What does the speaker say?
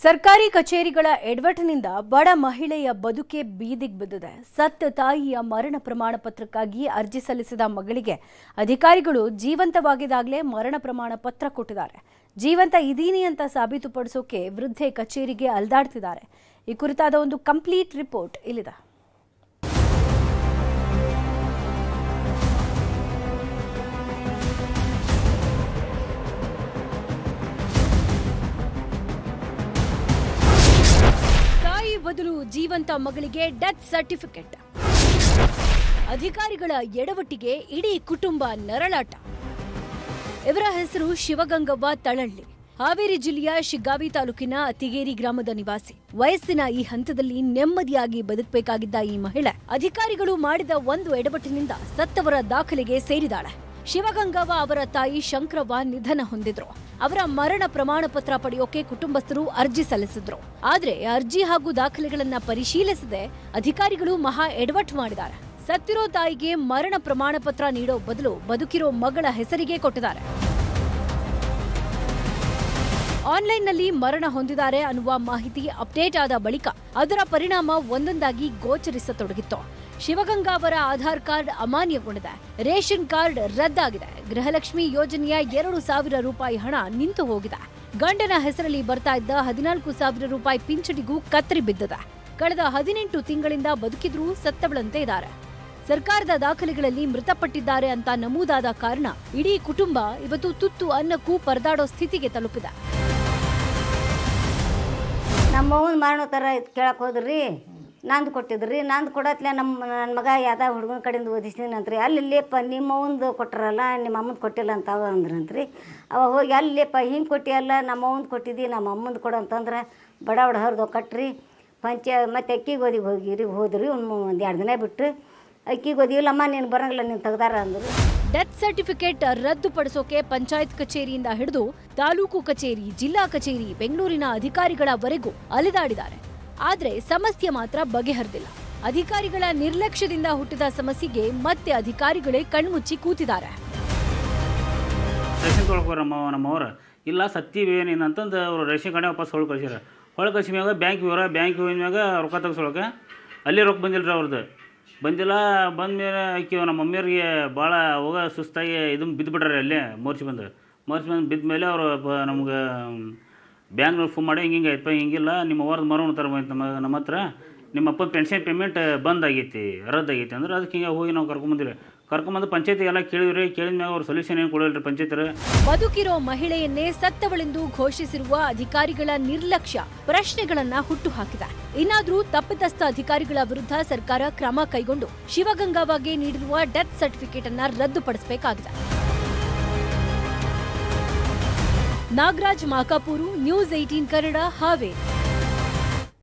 ಸರ್ಕಾರಿ ಕಚೇರಿಗಳ ಎಡವಟ್ಟಿನಿಂದ ಬಡ ಮಹಿಳೆಯ ಬದುಕೆ ಬೀದಿಗೆ ಬಿದ್ದಿದೆ. ಸತ್ತ ತಾಯಿಯ ಮರಣ ಪ್ರಮಾಣ ಪತ್ರಕ್ಕಾಗಿ ಅರ್ಜಿ ಸಲ್ಲಿಸಿದ ಮಗಳಿಗೆ ಅಧಿಕಾರಿಗಳು ಜೀವಂತವಾಗಿದ್ದಾಗಲೇ ಮರಣ ಪ್ರಮಾಣ ಪತ್ರ ಕೊಟ್ಟಿದ್ದಾರೆ. ಜೀವಂತ ಇದೀನಿ ಅಂತ ಸಾಬೀತುಪಡಿಸೋಕೆ ವೃದ್ಧೆ ಕಚೇರಿಗೆ ಅಲ್ದಾಡ್ತಿದ್ದಾರೆ. ಈ ಕುರಿತಾದ ಒಂದು ಕಂಪ್ಲೀಟ್ ರಿಪೋರ್ಟ್ ಇಲ್ಲಿದೆ. ಬದಲು ಜೀವಂತ ಮಗಳಿಗೆ ಡೆತ್ ಸರ್ಟಿಫಿಕೇಟ್. ಅಧಿಕಾರಿಗಳ ಎಡವಟ್ಟಿಗೆ ಇಡೀ ಕುಟುಂಬ ನರಳಾಟ. ಇವರ ಹೆಸರು ಶಿವಗಂಗವ್ವ ತಳಳ್ಳಿ. ಹಾವೇರಿ ಜಿಲ್ಲೆಯ ಶಿಗ್ಗಾವಿ ತಾಲೂಕಿನ ಅತ್ತಿಗೇರಿ ಗ್ರಾಮದ ನಿವಾಸಿ. ವಯಸ್ಸಿನ ಈ ಹಂತದಲ್ಲಿ ನೆಮ್ಮದಿಯಾಗಿ ಬದುಕಬೇಕಾಗಿದ್ದ ಈ ಮಹಿಳೆ ಅಧಿಕಾರಿಗಳು ಮಾಡಿದ ಒಂದು ಎಡವಟ್ಟಿನಿಂದ ಸತ್ತವರ ದಾಖಲೆಗೆ ಸೇರಿದಾಳೆ. ಶಿವಗಂಗವ್ವ ಅವರ ತಾಯಿ ಶಂಕರವ್ವ ನಿಧನ ಹೊಂದಿದ್ರು. ಅವರ ಮರಣ ಪ್ರಮಾಣ ಪತ್ರ ಪಡೆಯೋಕೆ ಕುಟುಂಬಸ್ಥರು ಅರ್ಜಿ ಸಲ್ಲಿಸಿದ್ರು. ಆದ್ರೆ ಅರ್ಜಿ ಹಾಗೂ ದಾಖಲೆಗಳನ್ನ ಪರಿಶೀಲಿಸದೆ ಅಧಿಕಾರಿಗಳು ಮಹಾ ಎಡವಟ್ಟು ಮಾಡಿದ್ದಾರೆ. ಸತ್ತಿರೋ ತಾಯಿಗೆ ಮರಣ ಪ್ರಮಾಣ ಪತ್ರ ನೀಡೋ ಬದಲು ಬದುಕಿರೋ ಮಗಳ ಹೆಸರಿಗೆ ಕೊಟ್ಟಿದ್ದಾರೆ. ಆನ್ಲೈನ್ನಲ್ಲಿ ಮರಣ ಹೊಂದಿದ್ದಾರೆ ಅನ್ನುವ ಮಾಹಿತಿ ಅಪ್ಡೇಟ್ ಆದ ಬಳಿಕ ಅದರ ಪರಿಣಾಮ ಒಂದೊಂದಾಗಿ ಗೋಚರಿಸತೊಡಗಿತ್ತು. ಶಿವಗಂಗಾ ಅವರ ಆಧಾರ್ ಕಾರ್ಡ್ ಅಮಾನ್ಯಗೊಂಡಿದೆ. ರೇಷನ್ ಕಾರ್ಡ್ ರದ್ದಾಗಿದೆ. ಗೃಹಲಕ್ಷ್ಮಿ ಯೋಜನೆಯ 2,000 ರೂಪಾಯಿ ಹಣ ನಿಂತು ಹೋಗಿದೆ. ಗಂಡನ ಹೆಸರಲ್ಲಿ ಬರ್ತಾ ಇದ್ದ 14,000 ರೂಪಾಯಿ ಪಿಂಚಣಿಗೂ ಕತ್ತರಿ ಬಿದ್ದಿದೆ. ಕಳೆದ 18 ತಿಂಗಳಿಂದ ಬದುಕಿದ್ರೂ ಸತ್ತವಳಂತೆ ಇದ್ದಾರೆ. ಸರ್ಕಾರದ ದಾಖಲೆಗಳಲ್ಲಿ ಮೃತಪಟ್ಟಿದ್ದಾರೆ ಅಂತ ನಮೂದಾದ ಕಾರಣ ಇಡೀ ಕುಟುಂಬ ಇವತ್ತು ತುತ್ತು ಅನ್ನಕ್ಕೂ ಪರದಾಡೋ ಸ್ಥಿತಿಗೆ ತಲುಪಿದೆ. ನಮ್ಮ ಮರಣ ತರ ಕೇಳಕ್ ಹೋದ್ರಿ, ನಂದು ಕೊಟ್ಟಿದ್ರಿ, ನಂದು ಕೊಡತ್ಲೆ ನನ್ನ ಮಗ ಯಾವ್ದ ಹುಡುಗನ ಕಡೆಯಿಂದ ಓದಿಸ್ತೀನಂತ್ರಿ. ಅಲ್ಲಿಪ್ಪ ನಿಮ್ಮ ಅವಂದು ಕೊಟ್ಟರಲ್ಲ, ನಿಮ್ಮ ಅಮ್ಮಂದು ಕೊಟ್ಟಿಲ್ಲ ಅಂತ ಅಂದ್ರಂತ್ರಿ. ಅವ ಹೋಗಿ ಅಲ್ಲಿಪ್ಪ ಹಿಂಗೆ ಕೊಟ್ಟಿಯಲ್ಲ, ನಮ್ಮ ಅವಂದು ಕೊಟ್ಟಿದ್ದಿ, ನಮ್ಮ ಅಮ್ಮಂದು ಕೊಡು ಅಂತಂದ್ರೆ ಬಡ ಹರಿದು ಕಟ್ರಿ ಮತ್ತೆ ಅಕ್ಕಿಗೆ ಓದಿಗೆ ಹೋದ್ರಿ. ಒಂದು 2 ದಿನ ಬಿಟ್ಟು ಅಕ್ಕಿಗೆ ಓದಿಲ್ಲಮ್ಮ ನೀನು ಬರಂಗಿಲ್ಲ, ನೀನು ತೆಗ್ದಾರ ಅಂದರು. ಡೆತ್ ಸರ್ಟಿಫಿಕೇಟ್ ರದ್ದುಪಡಿಸೋಕೆ ಪಂಚಾಯತ್ ಕಚೇರಿಯಿಂದ ಹಿಡಿದು ತಾಲೂಕು ಕಚೇರಿ, ಜಿಲ್ಲಾ ಕಚೇರಿ, ಬೆಂಗಳೂರಿನ ಅಧಿಕಾರಿಗಳವರೆಗೂ ಅಲೆದಾಡಿದ್ದಾರೆ. ಆದ್ರೆ ಸಮಸ್ಯೆ ಮಾತ್ರ ಬಗೆಹರಿದಿಲ್ಲ. ಅಧಿಕಾರಿಗಳ ನಿರ್ಲಕ್ಷ್ಯದಿಂದ ಹುಟ್ಟಿದ ಸಮಸ್ಯೆಗೆ ಮತ್ತೆ ಅಧಿಕಾರಿಗಳೇ ಕಣ್ಮುಚ್ಚಿ ಕೂತಿದ್ದಾರೆ. ರೇಷನ್ ತೊಳ್ಕೊರ ನಮ್ಮವ್ರ ಇಲ್ಲ ಸತ್ತೀವಿ ಏನಂತಂದು ಅವರು ರೇಷನ್ ಕಡೆ ವಾಪಸ್ ಹೊಳ್ ಕಳ್ಸ್ಯಾರ. ಹೊಳ್ ಕಳ್ಸಿ ಮ್ಯಾಗ ಬ್ಯಾಂಕ್ ಹೋಗಿದ ಮ್ಯಾಗ ರೊಕ್ಕ ತೆಗ್ಸೊಳಕ್ಕೆ ಅಲ್ಲಿ ರೊಕ್ಕ ಬಂದಿಲ್ಲ ರೀ ಅವ್ರದ್ದು. ಬಂದಿಲ್ಲ. ಬಂದ್ಮೇಲೆ ಆಕಿ ನಮ್ಮ ಮಮ್ಮಿಯವ್ರಿಗೆ ಭಾಳ ಹೋಗ ಸುಸ್ತಾಗಿ ಇದನ್ನು ಬಿದ್ದುಬಿಟ್ರೆ ಅಲ್ಲೇ ಮೋರ್ಚಿ ಬಂದು ಬಿದ್ದ ಮೇಲೆ ಅವರು ನಮ್ಗೆ ಬ್ಯಾಂಕ್ನವ್ರು ಫೋನ್ ಮಾಡಿ ಹಿಂಗೆ ಆಯ್ತಪ್ಪ, ಹಿಂಗಿಲ್ಲ ನಿಮ್ಮ ಅವ್ರದ್ದು ಮರಣ ತರ ನಮ್ಮ ಹತ್ರ ನಿಮ್ಮ ಅಪ್ಪನ ಪೆನ್ಷನ್ ಪೇಮೆಂಟ್ ಬಂದಾಗೈತಿ, ರದ್ದಾಗೈತಿ ಅಂದ್ರೆ ಅದಕ್ಕೆ ಹಿಂಗೆ ಹೋಗಿ ನಾವು ಕರ್ಕೊಂಬಂದು ಪಂಚಾಯತಿ ಎಲ್ಲ ಕೇಳಿದ್ರಿ. ಕೇಳಿದ್ಮ್ಯಾಗ ಅವ್ರು ಸೊಲ್ಯೂಷನ್ ಏನು ಕೊಡಲ್ರಿ ಪಂಚಾಯತರ. ಬದುಕಿರೋ ಮಹಿಳೆಯನ್ನೇ ಸತ್ತವಳೆಂದು ಘೋಷಿಸಿರುವ ಅಧಿಕಾರಿಗಳ ನಿರ್ಲಕ್ಷ್ಯ ಪ್ರಶ್ನೆಗಳನ್ನ ಹುಟ್ಟುಹಾಕಿದೆ. ಇನ್ನಾದ್ರೂ ತಪ್ಪಿತಸ್ಥ ಅಧಿಕಾರಿಗಳ ವಿರುದ್ಧ ಸರ್ಕಾರ ಕ್ರಮ ಕೈಗೊಂಡು ಶಿವಗಂಗಾಗೆ ನೀಡಿರುವ ಡೆತ್ ಸರ್ಟಿಫಿಕೇಟ್ ಅನ್ನ ರದ್ದುಪಡಿಸಬೇಕಾಗಿದೆ. ನಾಗರಾಜ್ ಮಾಕಾಪೂರು, ನ್ಯೂಸ್ 18 ಕನ್ನಡ, ಹಾವೇರಿ.